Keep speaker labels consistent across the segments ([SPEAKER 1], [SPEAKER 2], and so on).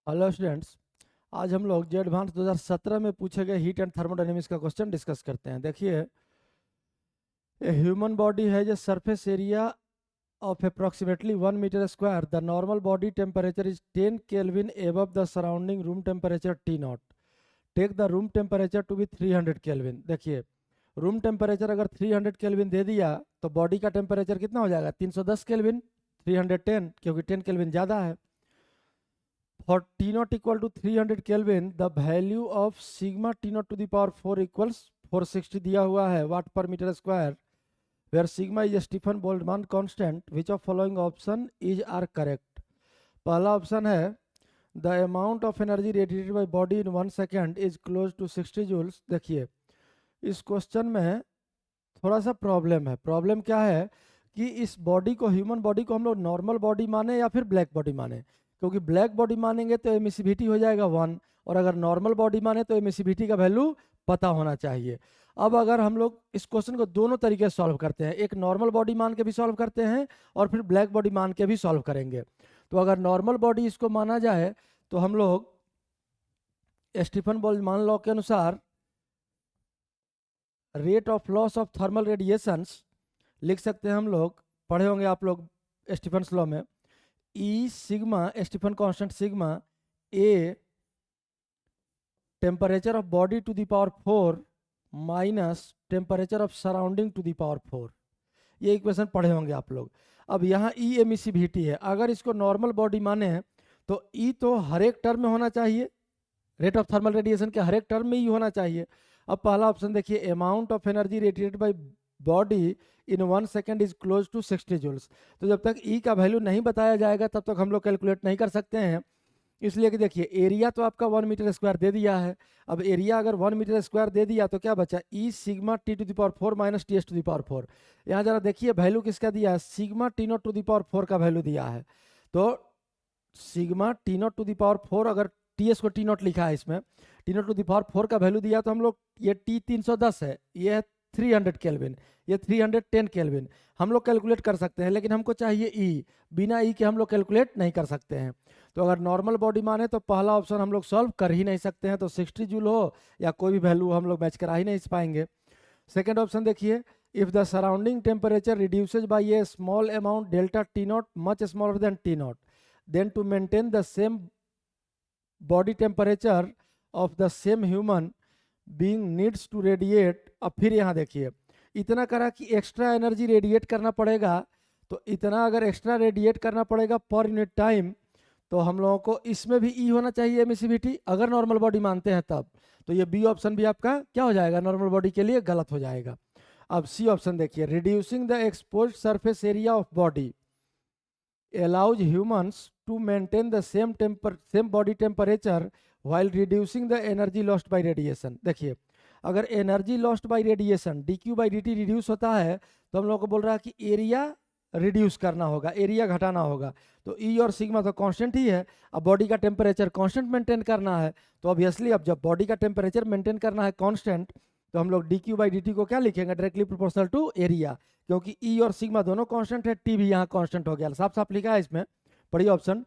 [SPEAKER 1] Hello students. आज हम लोग जे एडवांस 2017 में पूछे गए हीट एंड थर्मोडायनेमिक्स का क्वेश्चन डिस्कस करते हैं। देखिए, a human body has a surface area of approximately 1 meter square. The normal body temperature is 10 Kelvin above the surrounding room temperature T naught. Take the room temperature to be 300 Kelvin. देखिए, room temperature अगर 300 kelvin दे दिया तो body का temperature कितना हो जाएगा? 310 kelvin, 310, क्योंकि 10 kelvin ज़्यादा है। For T naught equal to 300 Kelvin, the value of sigma T naught to the power 4 equals 460 दिया हुआ है watt per metre square, where sigma is Stefan Boltzmann constant. Which of following option is are correct? पहला option है the amount of energy radiated by body in 1 second is close to 60 joules. देखिए, इस question में थोड़ा सा problem है। Problem क्या है कि इस बॉडी को, ह्यूमन बॉडी को हम लोग नॉर्मल बॉडी माने या फिर ब्लैक बॉडी माने, क्योंकि ब्लैक बॉडी मानेंगे तो एमिसिविटी हो जाएगा 1, और अगर नॉर्मल बॉडी माने तो एमिसिविटी का वैल्यू पता होना चाहिए। अब अगर हम लोग इस क्वेश्चन को दोनों तरीके से सॉल्व करते हैं, एक नॉर्मल बॉडी मान के भी सॉल्व करते हैं और फिर ब्लैक बॉडी मान के भी सॉल्व करेंगे। तो अगर नॉर्मल बॉडी इसको माना जाए तो हम लोग स्टीफन बोल्ट्जमान लॉ के अनुसार rate of loss of thermal radiations लिख सकते हैं। हम लोग पढ़े होंगे आप लोग स्टीफन लॉ में, e sigma Stefan constant sigma A temperature of body to the power 4 minus temperature of surrounding to the power 4। ये इक्वेशन पढ़े होंगे आप लोग। अब यहाँ ई एमिसिविटी है, अगर इसको नॉर्मल बॉडी माने तो ई तो हर एक टर्म में होना चाहिए, रेट ऑफ थर्मल रेडिएशन के हर एक टर्म में ही होना चाहिए। अब पहला ऑप्शन देखिए, amount of energy radiated by body in 1 second is close to 60 joules. तो जब तक ई का वैल्यू नहीं बताया जाएगा तब तक हम लोग कैलकुलेट नहीं कर सकते हैं, इसलिए कि देखिए एरिया तो आपका 1 मीटर स्क्वायर दे दिया है। अब एरिया अगर 1 मीटर स्क्वायर दे दिया तो क्या बचा? E sigma T to the power 4 minus T S to the power 4। यहाँ जरा देखिए वैल्यू किसका दिया है? Sigma T naught to the power 4 का वैल्यू दिया है। तो sigma T naught to the power 4, अगर टी एस को टी नॉट लिखा है इसमें, T naught to the power 4 का वैल्यू दिया तो हम लोग, ये टी 310 है, ये है 300 केल्विन, ये 310 केल्विन हम लोग कैलकुलेट कर सकते हैं, लेकिन हमको चाहिए ई। बिना ई के हम लोग कैलकुलेट नहीं कर सकते हैं। तो अगर नॉर्मल बॉडी माने तो पहला ऑप्शन हम लोग सॉल्व कर ही नहीं सकते हैं, तो 60 जूल हो या कोई भी वैल्यू हम लोग मैच करा ही नहीं पाएंगे। सेकेंड ऑप्शन देखिए, if the surrounding temperature reduces by a small amount delta T naught much smaller than T naught, then to maintain the same body temperature of the same human being needs to radiate. अब फिर यहाँ देखिए, इतना करा कि extra energy radiate करना पड़ेगा, तो इतना अगर एक्स्ट्रा रेडिएट करना पड़ेगा पर यूनिट टाइम, तो हम लोगों को इसमें भी ई होना चाहिए एमिसिविटी, अगर नॉर्मल बॉडी मानते हैं तब। तो ये बी ऑप्शन भी आपका क्या हो जाएगा? नॉर्मल बॉडी के लिए गलत हो जाएगा। अब सी ऑप्शन देखिए, reducing the exposed surface area of body allows humans to maintain the same body temperature while reducing the energy lost by radiation। देखिए, अगर energy lost by radiation dq by dt reduce होता है तो हम लोग को बोल रहा है कि एरिया रिड्यूस करना होगा, एरिया घटाना होगा। तो ई और सिग्मा तो कांस्टेंट ही है, अब बॉडी का टेम्परेचर कांस्टेंट मेंटेन करना है, तो ऑब्वियसली अब जब बॉडी का टेम्परेचर मेंटेन करना है कांस्टेंट, तो हम लोग dq बाई dt को क्या लिखेंगे? डायरेक्टली प्रोपोर्शनल टू एरिया, क्योंकि ई और सिग्मा दोनों कांस्टेंट है, टी भी यहाँ कांस्टेंट हो गया, साफ साफ लिखा है इसमें। पढ़िए option,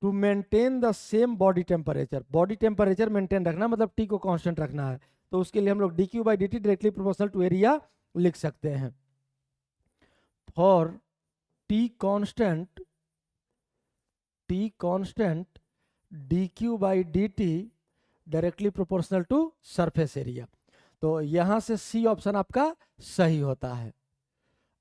[SPEAKER 1] to maintain the same body temperature, body temperature maintain रखना मतलब टी को कांस्टेंट रखना है, तो उसके लिए हम लोग dq by dt directly proportional to area लिख सकते हैं। For T constant dq by dt directly proportional to surface area. तो यहां से सी ऑप्शन आपका सही होता है।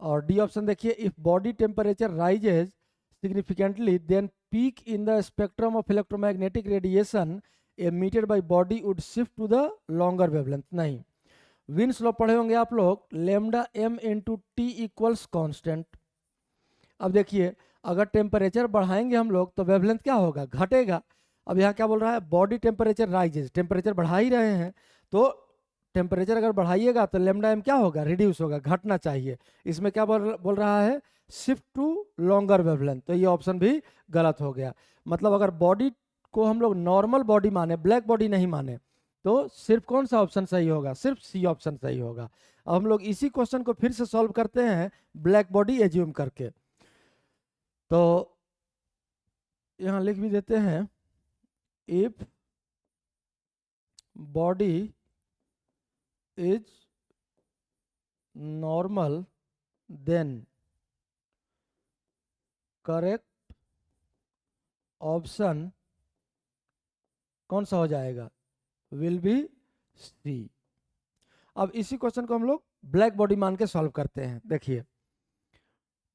[SPEAKER 1] और डी ऑप्शन देखिए, if body temperature rises significantly then peak in the spectrum of electromagnetic radiation emitted by body would shift to the longer wavelength. नहीं, विन्स लॉ पढ़े होंगे आप लोग, lambda M into T equals constant. अब देखिए, अगर temperature बढ़ाएंगे हम लोग तो वेवलेंथ क्या होगा? घटेगा। अब यहाँ क्या बोल रहा है? बॉडी टेम्परेचर राइजेज, टेम्परेचर बढ़ा ही रहे हैं, तो टेम्परेचर अगर बढ़ाइएगा तो लेमडा एम क्या होगा? रिड्यूस होगा, घटना चाहिए। इसमें क्या बोल रहा है? शिफ्ट टू लॉन्गर वेवलेंथ, तो ये ऑप्शन भी गलत हो गया। मतलब अगर बॉडी को हम लोग नॉर्मल बॉडी माने, ब्लैक बॉडी नहीं माने, तो सिर्फ कौन सा ऑप्शन सही होगा? सिर्फ सी ऑप्शन सही होगा। अब हम लोग इसी क्वेश्चन को फिर से सॉल्व करते हैं ब्लैक बॉडी एज्यूम करके। तो यहाँ लिख भी देते हैं, if body is normal then correct option कौन सा हो जाएगा, विल बी सी। अब इसी क्वेश्चन को हम लोग ब्लैक बॉडी मान के सॉल्व करते हैं। देखिए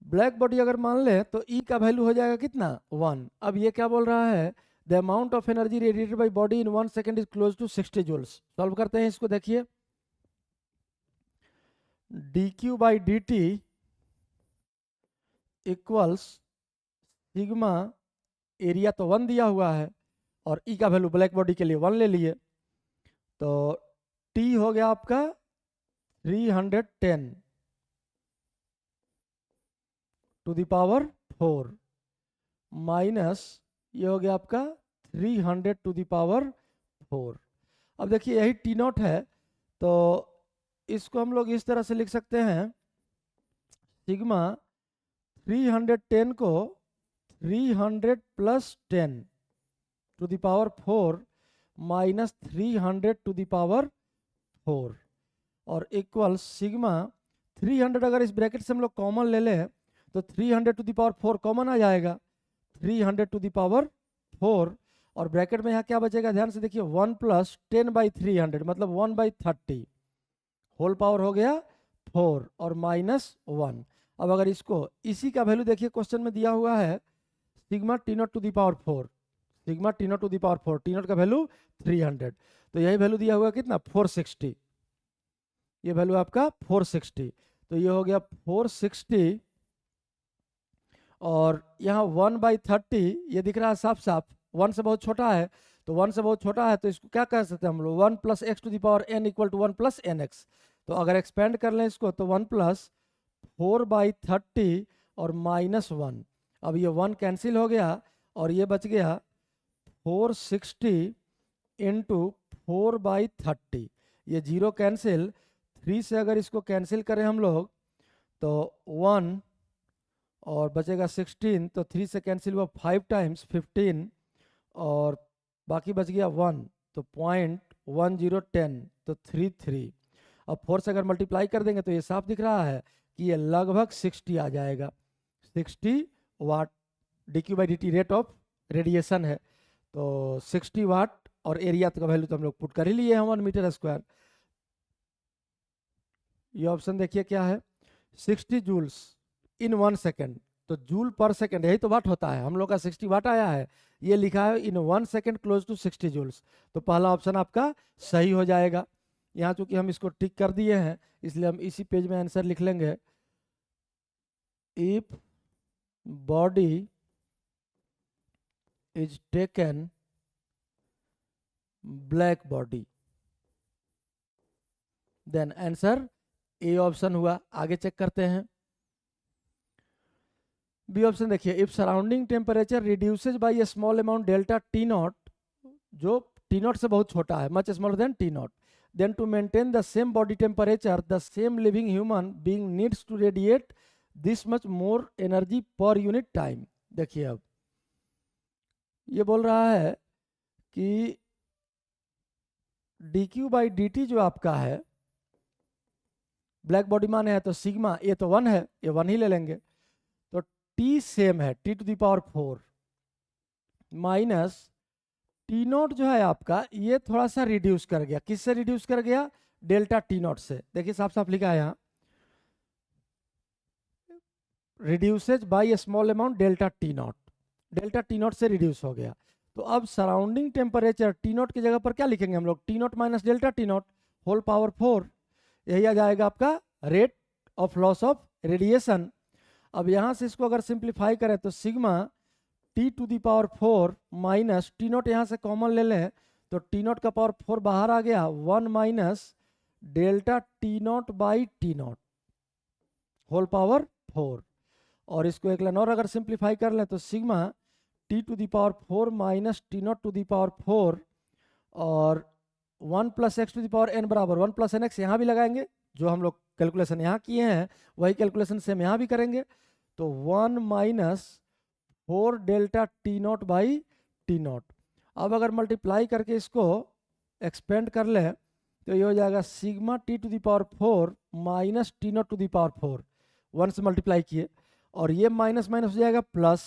[SPEAKER 1] ब्लैक बॉडी अगर मान ले तो E का वैल्यू हो जाएगा कितना, 1। अब ये क्या बोल रहा है, the amount of energy radiated by body in 1 second is close to 60 joules. Solve करते हैं इसको। देखिए dq by dt equals sigma, area तो 1 दिया हुआ है और E का वैल्यू ब्लैक बॉडी के लिए 1 ले लिए, तो T हो गया आपका 310 टू द पावर 4 माइनस ये हो गया आपका 300 टू द पावर 4। अब देखिए यही टी नॉट है, तो इसको हम लोग इस तरह से लिख सकते हैं, सिग्मा 310 को 300 plus 10 to the power 4 minus 300 to the power 4 और इक्वल सिग्मा 300 अगर इस ब्रैकेट से हम लोग कॉमन ले लें तो 300 टू द पावर 4 कॉमन आ जाएगा, 300 टू द पावर 4 और ब्रैकेट में यहाँ क्या बचेगा, ध्यान से देखिए 1 प्लस 10 बाई 300 मतलब 1 बाई 30 होल पावर हो गया 4 और माइनस 1। अब अगर इसको इसी का वैल्यू देखिए क्वेश्चन में दिया हुआ है, sigma T naught to the power 4, sigma T naught to the power 4, T naught का वैल्यू 300, तो यही वैल्यू दिया हुआ कितना 460, ये वैल्यू आपका 460, तो ये हो गया 460 और यहाँ 1 बाई 30 ये दिख रहा है साफ साफ, 1 से बहुत छोटा है, तो 1 से बहुत छोटा है तो इसको क्या कह सकते हैं हम लोग, 1 plus X to the power n equal to 1 plus N X. तो अगर एक्सपेंड कर लें इसको तो 1 प्लस 4 बाई 30 और माइनस 1, अब ये 1 कैंसिल हो गया और ये बच गया 460 इंटू 4 बाई 30, ये 0 कैंसिल, 3 से अगर इसको कैंसिल करें हम लोग तो 1 और बचेगा 16, तो 3 से कैंसिल हुआ 5 टाइम्स 15 और बाकी बच गया 1, तो 0.1010 तो 33। अब 4 से अगर मल्टीप्लाई कर देंगे तो ये साफ दिख रहा है कि ये लगभग 60 आ जाएगा, 60 वाट dq by dt rate of radiation है, तो 60 वाट और एरिया का वैल्यू तो हम लोग पुट कर ही लिए हैं 1 मीटर स्क्वायर। ये ऑप्शन देखिए क्या है, 60 जूल्स इन 1 सेकेंड, तो जूल पर सेकेंड यही तो वाट होता है, हम लोग का 60 वाट आया है, ये लिखा है इन 1 सेकेंड क्लोज टू 60 जूल्स, तो पहला ऑप्शन आपका सही हो जाएगा। यहाँ चूंकि हम इसको टिक कर दिए हैं इसलिए हम इसी पेज में आंसर लिख लेंगे, if body is taken black body then answer A option हुआ। आगे चेक करते हैं, बी ऑप्शन देखिए, if surrounding temperature reduces by a small amount delta T naught, जो टी नॉट से बहुत छोटा है, much smaller than T naught, then to maintain the same body temperature the same living human being needs to radiate this much more energy per unit time। देखिए अब ये बोल रहा है कि dq बाई dt जो आपका है ब्लैक बॉडी मान है तो सिग्मा, ये तो 1 है, ये 1 ही ले लेंगे, तो t सेम है t to the power 4 minus T naught जो है आपका ये थोड़ा सा रिड्यूस कर गया, किससे रिड्यूस कर गया, डेल्टा टी नॉट से। देखिए साफ साफ लिखा है यहाँ, reduces by a small amount delta T naught, delta T naught से रिड्यूस हो गया। तो अब सराउंडिंग टेम्परेचर टी नॉट की जगह पर क्या लिखेंगे हम लोग, T naught minus delta T naught whole power 4, यही आ जाएगा आपका rate of loss of radiation. अब यहाँ से इसको अगर सिंप्लीफाई करें तो sigma T to the power 4 minus T naught यहाँ से कॉमन ले लें तो टी नॉट का पावर 4 बाहर आ गया, 1 minus delta T naught by T naught whole power 4, और इसको एक लाइन और अगर सिंप्लीफाई कर लें तो sigma T to the power 4 minus T naught to the power 4 और 1 plus X to the power N बराबर 1 प्लस एन एक्स, यहाँ भी लगाएंगे, जो हम लोग कैलकुलेशन यहाँ किए हैं वही कैलकुलेशन सेम यहाँ भी करेंगे, तो 1 minus 4 delta T naught by T naught. अब अगर मल्टीप्लाई करके इसको एक्सपेंड कर ले तो ये हो जाएगा sigma T to the power 4 minus T naught to the power 4, 1 से मल्टीप्लाई किए, और ये माइनस माइनस हो जाएगा प्लस,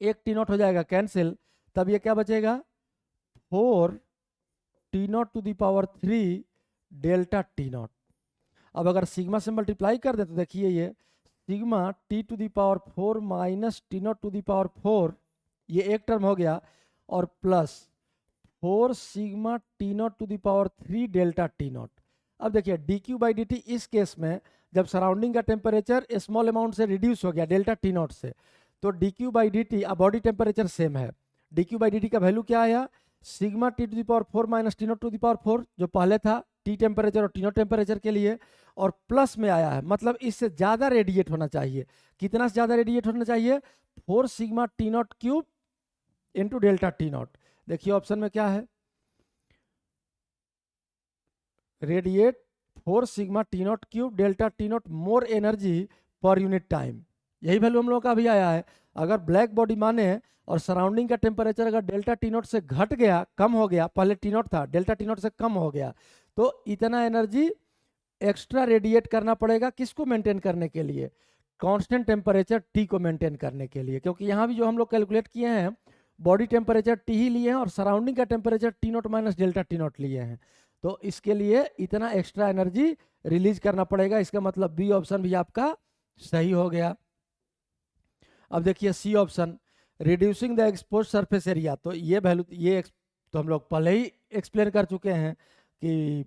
[SPEAKER 1] एक टी नॉट हो जाएगा कैंसिल, तब ये क्या बचेगा 4 T naught to the power 3 delta T naught. अब अगर सिग्मा से मल्टीप्लाई कर दे तो देखिए ये sigma T to the power 4 minus T naught to the power 4, ये एक टर्म हो गया, और plus 4 sigma T naught to the power 3 delta T naught. अब देखिए D Q by D T इस केस में जब सराउंडिंग का टेम्परेचर स्मॉल अमाउंट से रिड्यूस हो गया डेल्टा टी नॉट से, तो D Q by D T अब बॉडी टेम्परेचर सेम है। D Q by D T का वैल्यू क्या आया, sigma T to the power 4 minus T naught to the power 4 जो पहले था टी टेम्परेचर और टी नॉट टेम्परेचर के लिए, और प्लस में आया है, मतलब इससे ज़्यादा रेडिएट होना चाहिए। कितना से ज़्यादा रेडिएट होना चाहिए, 4 sigma T not cube into delta T not. देखिए ऑप्शन में क्या है, radiate 4 sigma T not cube delta T not more energy per unit time, यही वैल्यू हम लोग का भी आया है। अगर ब्लैक बॉडी माने और सराउंडिंग का टेम्परेचर अगर डेल्टा टी नॉट से घट गया, कम हो गया, पहले टी नॉट था डेल्टा टी नॉट से कम हो गया, तो इतना एनर्जी एक्स्ट्रा रेडिएट करना पड़ेगा किसको मेंटेन करने के लिए, कांस्टेंट टेम्परेचर टी को मेंटेन करने के लिए। क्योंकि यहाँ भी जो हम लोग कैलकुलेट किए हैं बॉडी टेम्परेचर टी ही लिए हैं और सराउंडिंग का temperature T naught minus delta T not लिए हैं, तो इसके लिए इतना एक्स्ट्रा एनर्जी रिलीज करना पड़ेगा। इसका मतलब बी ऑप्शन भी आपका सही हो गया। अब देखिए C option, reducing the expose surface area, तो ये वैल्यू ये तो हम लोग पहले ही एक्सप्लेन कर चुके हैं कि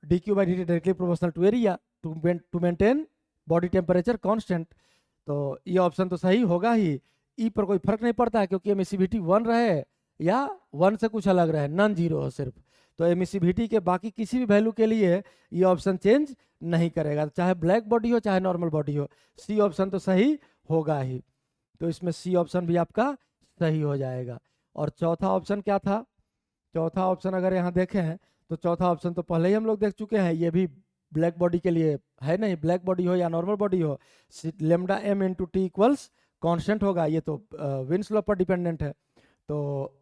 [SPEAKER 1] D Q by D T directly proportional to area to maintain body temperature constant, तो ये ऑप्शन तो सही होगा ही। ई पर कोई फर्क नहीं पड़ता है क्योंकि एमिसिविटी 1 रहे या 1 से कुछ अलग रहे, नॉन जीरो हो सिर्फ, तो एमिसिविटी के बाकी किसी भी वैल्यू के लिए ये ऑप्शन चेंज नहीं करेगा, चाहे ब्लैक बॉडी हो चाहे नॉर्मल बॉडी हो। सी ऑप्शन तो सही होगा ही, तो इसमें सी ऑप्शन भी आपका सही हो जाएगा। और चौथा ऑप्शन क्या था, चौथा ऑप्शन अगर यहाँ देखें तो चौथा ऑप्शन तो पहले ही हम लोग देख चुके हैं, ये भी ब्लैक बॉडी के लिए है, नहीं ब्लैक बॉडी हो या नॉर्मल बॉडी हो, lambda M into T equals constant होगा, ये तो विंस लॉ पर डिपेंडेंट है। तो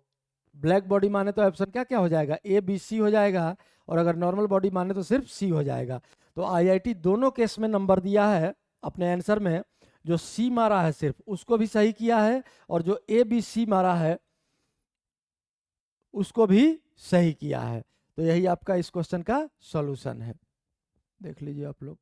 [SPEAKER 1] ब्लैक बॉडी माने तो ऑप्शन क्या क्या हो जाएगा, ए बी सी हो जाएगा, और अगर नॉर्मल बॉडी माने तो सिर्फ सी हो जाएगा। तो आईआईटी दोनों केस में नंबर दिया है अपने आंसर में, जो सी मारा है सिर्फ उसको भी सही किया है, और जो ए बी सी मारा है उसको भी सही किया है। तो यही आपका इस क्वेश्चन का सॉल्यूशन है, देख लीजिए आप लोग।